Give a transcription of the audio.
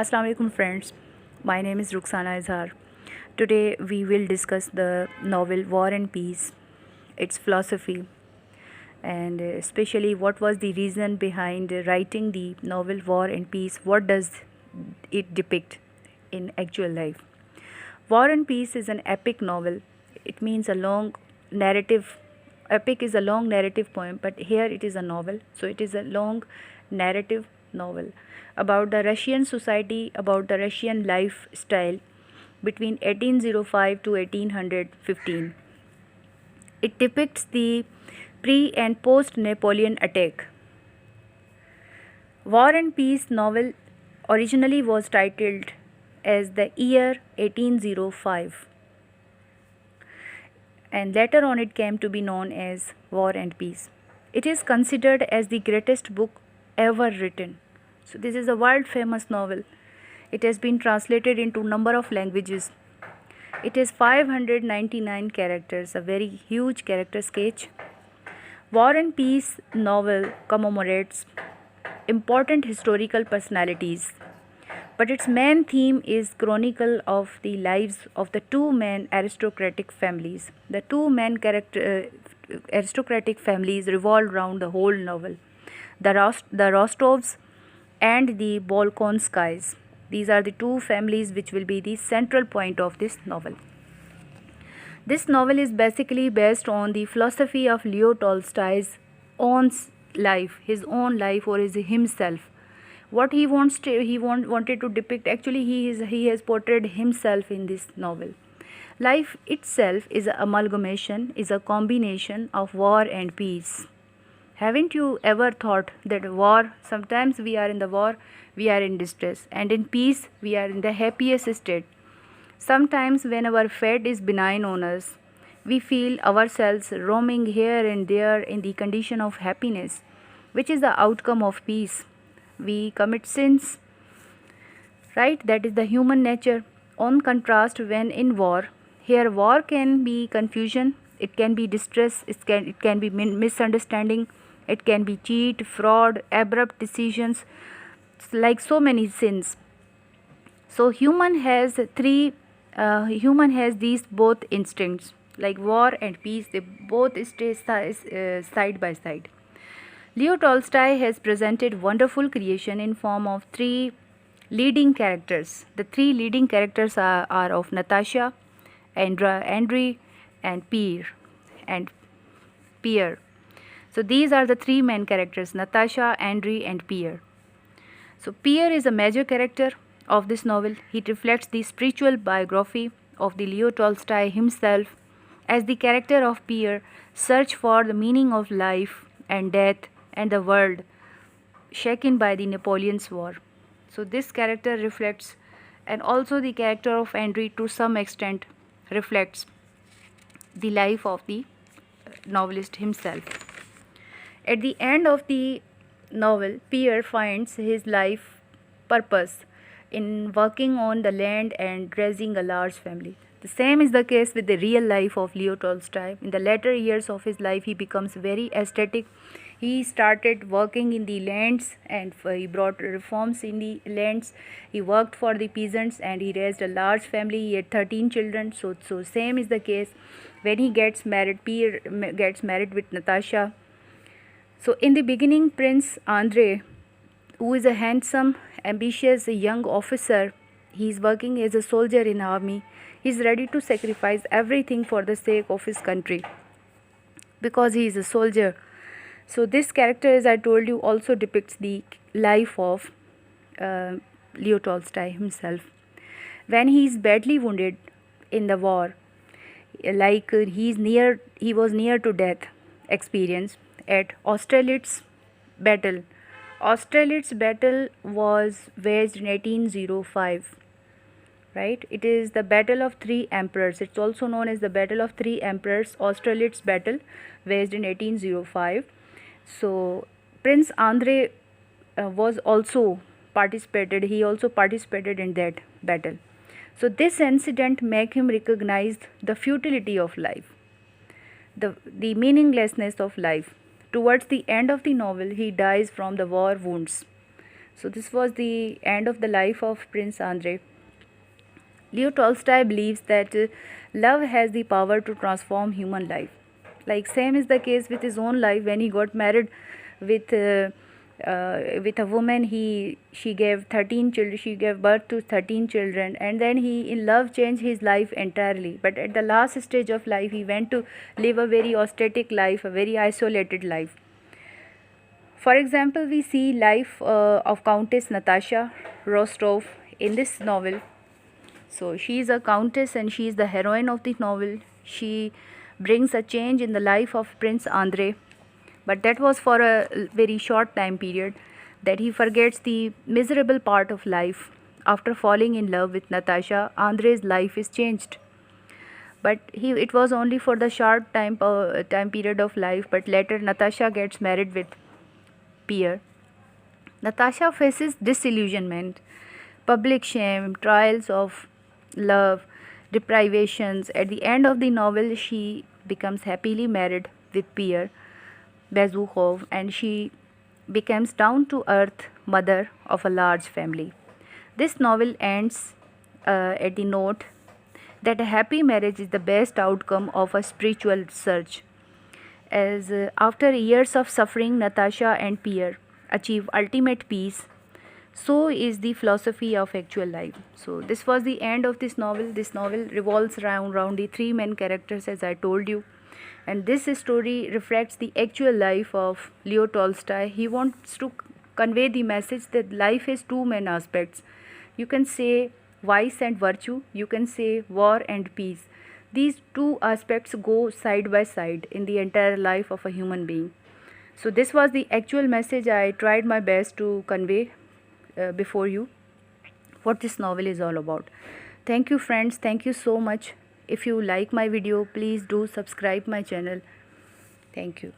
Assalamu alaikum friends. My name is Ruxana Izhar. Today we will discuss the novel War and Peace, its philosophy, and especially what was the reason behind writing the novel War and Peace. What does it depict in actual life? War and Peace is an epic novel. It means a long narrative. Epic is a long narrative poem, but here it is a novel. So it is a long narrative novel about the Russian society, about the Russian lifestyle between 1805 to 1815. It depicts the pre and post Napoleon attack. War and Peace novel originally was titled as the year 1805, and later on it came to be known as War and Peace. It is considered as the greatest book ever written. So this is a world famous novel. It has been translated into number of languages. It has 599 characters, a very huge character sketch. War and Peace novel commemorates important historical personalities, but its main theme is chronicle of the lives of the two main aristocratic families. The two main aristocratic families revolve around the whole novel: the Rostovs and the Bolkonskys. These are the two families which will be the central point of this novel. This novel is basically based on the philosophy of Leo Tolstoy's own life, his own life or his himself. What he wanted to depict, actually he has portrayed himself in this novel. Life itself is an amalgamation, is a combination of war and peace. Haven't you ever thought that war, sometimes we are in the war, we are in distress, and in peace, we are in the happiest state. Sometimes, when our fate is benign on us, we feel ourselves roaming here and there in the condition of happiness, which is the outcome of peace. We commit sins, right? That is the human nature. On contrast, when in war, here war can be confusion, it can be distress, it can be misunderstanding, it can be cheat, fraud, abrupt decisions, like so many sins. So human has these both instincts, like war and peace. They both stay side by side. Leo Tolstoy has presented wonderful creation in form of three leading characters. The three leading characters are of Natasha, Andrey, and Pierre. So these are the three main characters: Natasha, Andrey, and Pierre. So Pierre is a major character of this novel. He reflects the spiritual biography of the Leo Tolstoy himself, as the character of Pierre search for the meaning of life and death and the world shaken by the Napoleon's war. So this character reflects, and also the character of Andrey to some extent reflects the life of the novelist himself. At the end of the novel, Pierre finds his life purpose in working on the land and raising a large family. The same is the case with the real life of Leo Tolstoy. In the later years of his life, he becomes very aesthetic. He started working in the lands and he brought reforms in the lands. He worked for the peasants and he raised a large family. He had 13 children. So same is the case when he gets married. Pierre gets married with Natasha. So in the beginning, Prince Andrey, who is a handsome, ambitious young officer, he is working as a soldier in army. He is ready to sacrifice everything for the sake of his country because he is a soldier. So this character, as I told you, also depicts the life of Leo Tolstoy himself. When he is badly wounded in the war, like he was near to death experience at Austerlitz battle. Austerlitz battle was waged in 1805, right? It is the battle of three emperors. It's also known as the battle of three emperors. Austerlitz battle waged in 1805. So Prince Andrey was also participated. He also participated in that battle. So this incident make him recognize the futility of life, the meaninglessness of life. Towards the end of the novel, he dies from the war wounds. So this was the end of the life of Prince Andrey. Leo Tolstoy believes that love has the power to transform human life. Like same is the case with his own life. When he got married with with a woman, she gave 13 children. She gave birth to 13 children, and then he in love changed his life entirely. But at the last stage of life, he went to live a very austere life, a very isolated life. For example, we see life of Countess Natasha Rostov in this novel. So she is a countess and she is the heroine of the novel. She brings a change in the life of Prince Andrey, but that was for a very short time period, that he forgets the miserable part of life. After falling in love with Natasha, Andrey's life is changed. But it was only for the short time period of life, but later Natasha gets married with Pierre. Natasha faces disillusionment, public shame, trials of love, deprivations. At the end of the novel, she becomes happily married with Pierre Bezukhov, and she becomes down to earth mother of a large family. This novel ends at the note that a happy marriage is the best outcome of a spiritual search. As after years of suffering, Natasha and Pierre achieve ultimate peace, so is the philosophy of actual life. So this was the end of this novel. This novel revolves around the three main characters, as I told you, and this story reflects the actual life of Leo Tolstoy. He wants to convey the message that life has two main aspects. You can say vice and virtue, you can say war and peace. These two aspects go side by side in the entire life of a human being. So this was the actual message I tried my best to convey before you, what this novel is all about. Thank you friends, thank you so much. If you like my video, please do subscribe my channel. Thank you.